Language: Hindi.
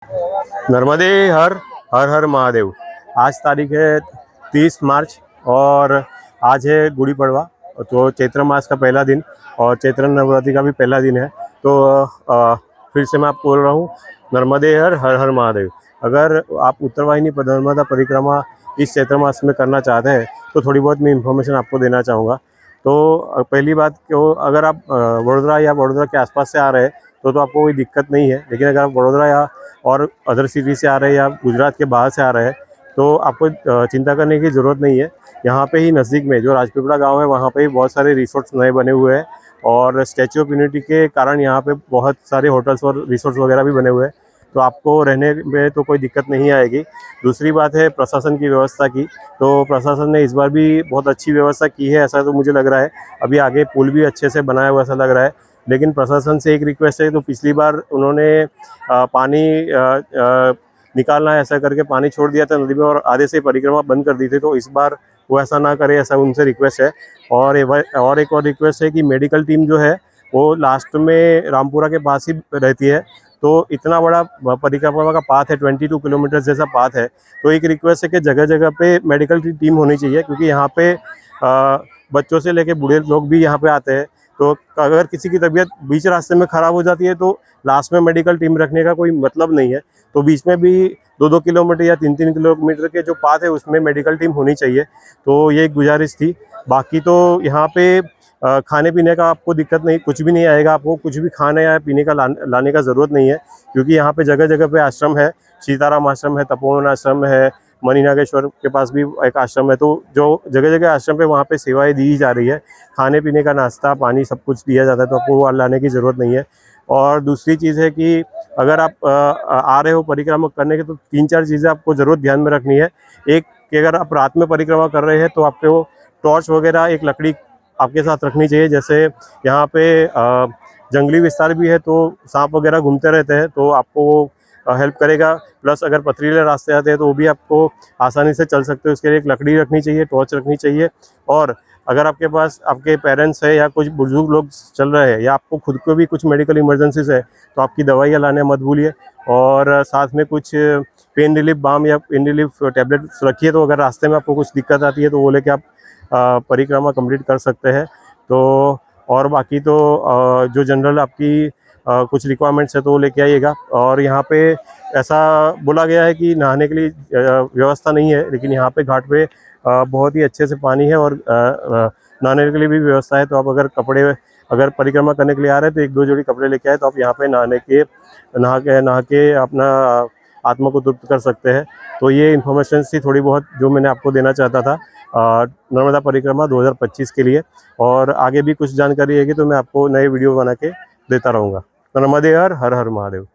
नर्मदे हर हर हर महादेव। आज तारीख है 30 मार्च और आज है गुड़ी पड़वा। तो चैत्र मास का पहला दिन और चैत्र नवरात्रि का भी पहला दिन है। तो फिर से मैं आपको बोल रहा हूँ, नर्मदे हर हर हर महादेव। अगर आप उत्तरवाहिनी नर्मदा परिक्रमा इस चैत्र मास में करना चाहते हैं तो थोड़ी बहुत मैं इन्फॉर्मेशन आपको देना चाहूँगा। तो पहली बात क्यों, अगर आप वडोदरा या वडोदरा के आसपास से आ रहे हैं तो आपको कोई दिक्कत नहीं है। लेकिन अगर आप वडोदरा या और अदर सिटी से आ रहे हैं या गुजरात के बाहर से आ रहे हैं तो आपको चिंता करने की ज़रूरत नहीं है। यहाँ पे ही नज़दीक में जो राजपीपला गांव है वहाँ पे ही बहुत सारे रिसोर्ट्स नए बने हुए हैं और स्टैचू ऑफ यूनिटी के कारण यहाँ पे बहुत सारे होटल्स और रिसोर्ट्स वगैरह भी बने हुए हैं। तो आपको रहने में तो कोई दिक्कत नहीं आएगी। दूसरी बात है प्रशासन की व्यवस्था की। तो प्रशासन ने इस बार भी बहुत अच्छी व्यवस्था की है, ऐसा तो मुझे लग रहा है। अभी आगे पुल भी अच्छे से बनाया हुआ ऐसा लग रहा है। लेकिन प्रशासन से एक रिक्वेस्ट है, तो पिछली बार उन्होंने पानी निकालना है ऐसा करके पानी छोड़ दिया था नदी में और आधे से परिक्रमा बंद कर दी थी। तो इस बार वो ऐसा ना करे, ऐसा उनसे रिक्वेस्ट है। और एक और रिक्वेस्ट है कि मेडिकल टीम जो है वो लास्ट में रामपुरा के पास ही रहती है। तो इतना बड़ा परिक्रमा का पाथ है, 22 किलोमीटर जैसा पाथ है। तो एक रिक्वेस्ट है कि जगह जगह पे मेडिकल की टीम होनी चाहिए, क्योंकि यहाँ पे बच्चों से लेके बूढ़े लोग भी यहाँ पे आते हैं। तो अगर किसी की तबीयत बीच रास्ते में ख़राब हो जाती है तो लास्ट में मेडिकल टीम रखने का कोई मतलब नहीं है। तो बीच में भी 2-2 किलोमीटर या 3-3 किलोमीटर के जो पाथ है उसमें मेडिकल टीम होनी चाहिए। तो ये एक गुजारिश थी। बाकी तो यहाँ पे खाने पीने का आपको दिक्कत नहीं, कुछ भी नहीं आएगा। आपको कुछ भी खाने या पीने का लाने का ज़रूरत नहीं है, क्योंकि यहाँ पे जगह जगह पे आश्रम है। सीताराम आश्रम है, तपोवन आश्रम है, मणि नागेश्वर के पास भी एक आश्रम है। तो जो जगह जगह आश्रम पे वहाँ पे सेवाएं दी जा रही है, खाने पीने का, नाश्ता पानी सब कुछ दिया जाता है। तो आपको वो लाने की ज़रूरत नहीं है। और दूसरी चीज़ है कि अगर आप आ रहे हो परिक्रमा करने के तो 3-4 चीज़ें आपको ज़रूर ध्यान में रखनी है। एक कि अगर आप रात में परिक्रमा कर रहे हैं तो आपको टॉर्च वगैरह एक लकड़ी आपके साथ रखनी चाहिए। जैसे यहाँ पे जंगली विस्तार भी है तो सांप वगैरह घूमते रहते हैं, तो आपको वो हेल्प करेगा। प्लस अगर पथरीले रास्ते आते हैं तो वो भी आपको आसानी से चल सकते हो। उसके लिए एक लकड़ी रखनी चाहिए, टॉर्च रखनी चाहिए। और अगर आपके पास आपके पेरेंट्स है या कुछ बुजुर्ग लोग चल रहे हैं या आपको खुद को भी कुछ मेडिकल इमरजेंसीज है तो आपकी दवाइयाँ लाने मत भूलिए। और साथ में कुछ पेन रिलीफ बाम या पेन रिलीफ टैबलेट्स रखिए। तो अगर रास्ते में आपको कुछ दिक्कत आती है तो वो लेके आप परिक्रमा कंप्लीट कर सकते हैं। तो और बाकी तो जो जनरल आपकी कुछ रिक्वायरमेंट्स है तो वो लेके आइएगा। और यहाँ पे ऐसा बोला गया है कि नहाने के लिए व्यवस्था नहीं है, लेकिन यहाँ पे घाट पे बहुत ही अच्छे से पानी है और नहाने के लिए भी व्यवस्था है। तो आप अगर परिक्रमा करने के लिए आ रहे हैं तो 1-2 जोड़ी कपड़े लेके आए तो आप यहाँ पे नहा के अपना आत्मा को तृप्त कर सकते हैं। तो ये इन्फॉर्मेशन थी थोड़ी बहुत जो मैंने आपको देना चाहता था नर्मदा परिक्रमा 2025 के लिए। और आगे भी कुछ जानकारी रहेगी तो मैं आपको नए वीडियो बना के देता रहूँगा। नर्मदे हर हर हर महादेव।